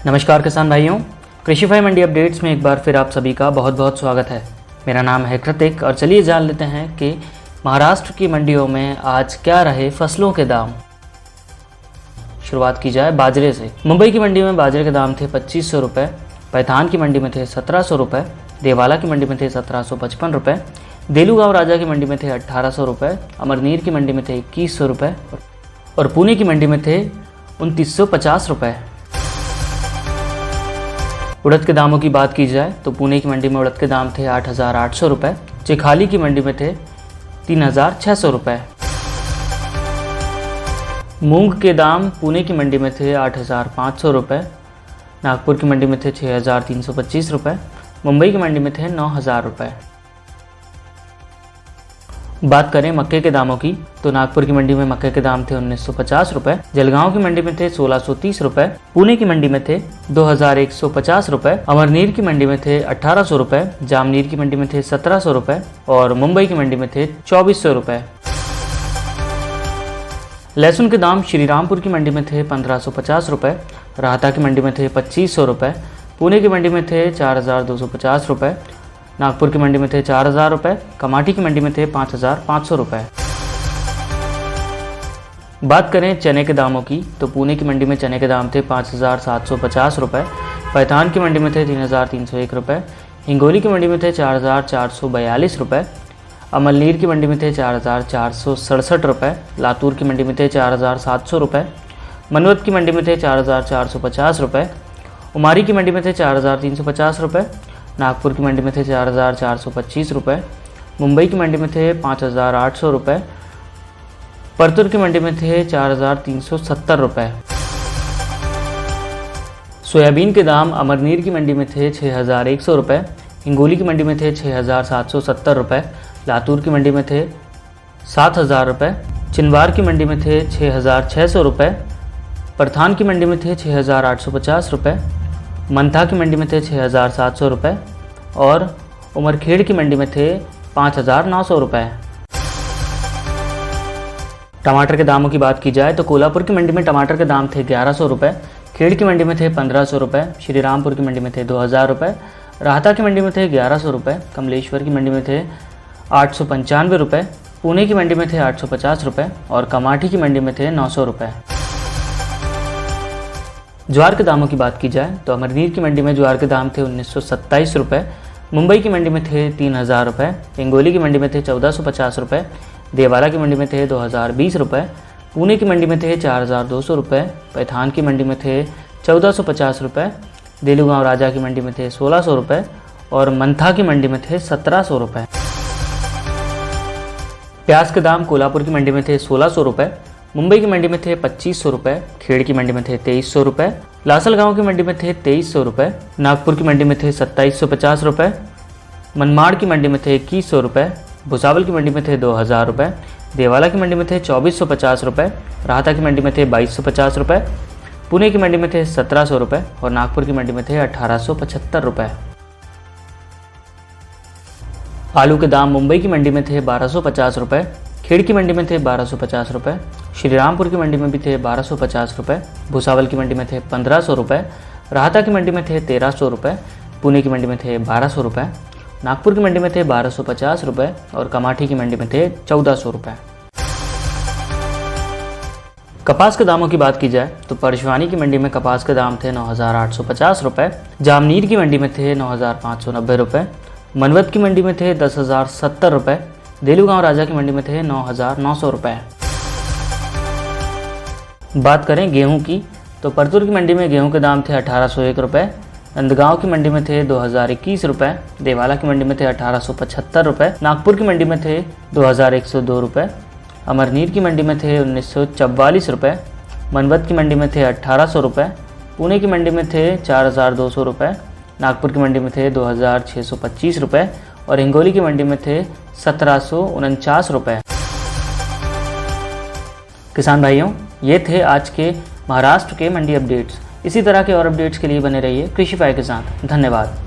नमस्कार किसान भाइयों, कृषिफाई मंडी अपडेट्स में एक बार फिर आप सभी का बहुत बहुत स्वागत है। मेरा नाम है कृतिक और चलिए जान लेते हैं कि महाराष्ट्र की मंडियों में आज क्या रहे फसलों के दाम। शुरुआत की जाए बाजरे से। मुंबई की मंडी में बाजरे के दाम थे 2500 रुपये, पैठान की मंडी में थे 1700 रुपये, देवाला की मंडी में थे 1755 रुपये, देलूगांव राजा की मंडी में थे 1800 रुपये, अमरनीर की मंडी में थे 2100 रुपये और पुणे की मंडी में थे 2950 रुपये। उड़द के दामों की बात की जाए तो पुणे की मंडी में उड़द के दाम थे 8800 रुपये, चिखाली की मंडी में थे 3600 रुपये। मूंग के दाम पुणे की मंडी में थे 8500 रुपये, नागपुर की मंडी में थे 6325 रुपये, मुंबई की मंडी में थे 9000 रुपये। बात करें मक्के के दामों की तो नागपुर की मंडी में मक्के के दाम थे 1950 रुपये, जलगांव की मंडी में थे 1630 रुपये, पुणे की मंडी में थे 2150 रुपये, अमरनीर की मंडी में थे 1800 रुपये, जामनीर की मंडी में थे 1700 रुपये और मुंबई की मंडी में थे 2400 रुपये। लहसुन के दाम श्रीरामपुर की मंडी में थे 1550 रुपये, राहता की मंडी में थे 2500 रुपये, पुणे की मंडी में थे 4250 रुपये, नागपुर की मंडी में थे 4000 रुपये, कमाठी की मंडी में थे 5500 रुपये। बात करें चने के दामों की तो पुणे की मंडी में चने के दाम थे 5750 रुपये, पैठान की मंडी में थे 3301 रुपये, हिंगोली की मंडी में थे 4442 रुपये, अमलनीर की मंडी में थे 4467 रुपये, लातूर की मंडी में थे 4700 रुपये, मनवत की मंडी में थे 4450 रुपये, उमारी की मंडी में थे 4350 रुपये, नागपुर की मंडी में थे 4425 रुपये, मुंबई की मंडी में थे 5800 रुपये, परतूर की मंडी में थे 4370 रुपये। सोयाबीन के दाम अमरनीर की मंडी में थे 6100 रुपये, हिंगोली की मंडी में थे 6770 रुपये, लातूर की मंडी में थे 7000 रुपये, चिनवार की मंडी में थे 6600 रुपये, परथान की मंडी में थे 6850 रुपये, मंथा की मंडी में थे 6700 रुपये और उमरखेड़ की मंडी में थे 5900 रुपये। टमाटर के दामों की बात की जाए तो कोल्हापुर की मंडी में टमाटर के दाम थे 1100 रुपये, खेड़ की मंडी में थे 1500 रुपये, श्रीरामपुर की मंडी में थे 2000 रुपये, राहता की मंडी में थे 1100 रुपये, कमलेश्वर की मंडी में थे 895 रुपये, पुणे की मंडी में थे 850 रुपये और कमाठी की मंडी में थे 900 रुपये। ज्वार के दामों की बात की जाए तो अमरनीर की मंडी में ज्वार के दाम थे 1927 रुपये, मुंबई की मंडी में थे 3000 रुपये, हिंगोली की मंडी में थे 1450 रुपये, देवाला की मंडी में थे 2020 रुपये, पुणे की मंडी में थे 4200 रुपये, पैठान की मंडी में थे 1450 रुपये, देलूगांव राजा की मंडी में थे 1600 रुपये और मंथा की मंडी में थे 1700 रुपये। प्याज के दाम कोल्हापुर की मंडी में थे 1600 रुपये, मुंबई की मंडी में थे 2500 रुपये, खेड़ की मंडी में थे 2300 रुपये, लासलगांव की मंडी में थे 2300 रुपये, नागपुर की मंडी में थे 2750 रुपये, मनमाड़ की मंडी में थे 2100 रुपये, भुसावल की मंडी में थे 2000 रुपये, देवाला की मंडी में थे 2450 रुपये, राहता की मंडी में थे 2250 रुपये, पुणे की मंडी में थे 1700 रुपये और नागपुर की मंडी में थे 1875 रुपये। आलू के दाम मुंबई की मंडी में थे 1250 रुपये, खेड़ की मंडी में थे 1250 रुपये, श्रीरामपुर की मंडी में भी थे 1250 रुपये, भुसावल की मंडी में थे 1500 रुपये, राहता की मंडी में थे 1300 रुपये, पुणे की मंडी में थे 1200 रुपये, नागपुर की मंडी में थे 1250 रुपये और कमाठी की मंडी में थे 1400 रुपये। कपास के दामों की बात की जाए तो परशुआनी की मंडी में कपास के दाम थे 9850 रुपये, जामनीर की मंडी में थे 9590 रुपये, मनवत की मंडी में थे 10070 रुपये, देलूगांव राजा की मंडी में थे 9900 रुपये। बात करें गेहूं की तो परतूर की मंडी में गेहूं के दाम थे 1801 रुपये, नंदगांव की मंडी में थे 2021 रुपये, देवाला की मंडी में थे 1875 रुपये, नागपुर की मंडी में थे 2102 रुपये, अमरनीर की मंडी में थे 1944 रुपये, मनवत की मंडी में थे 1800 रुपये, पुणे की मंडी में थे 4200 रुपये, नागपुर की मंडी में थे 2625 रुपये और हिंगोली की मंडी में थे 1749 रुपये। किसान भाइयों, ये थे आज के महाराष्ट्र के मंडी अपडेट्स। इसी तरह के और अपडेट्स के लिए बने रहिए कृषिफाई के साथ। धन्यवाद।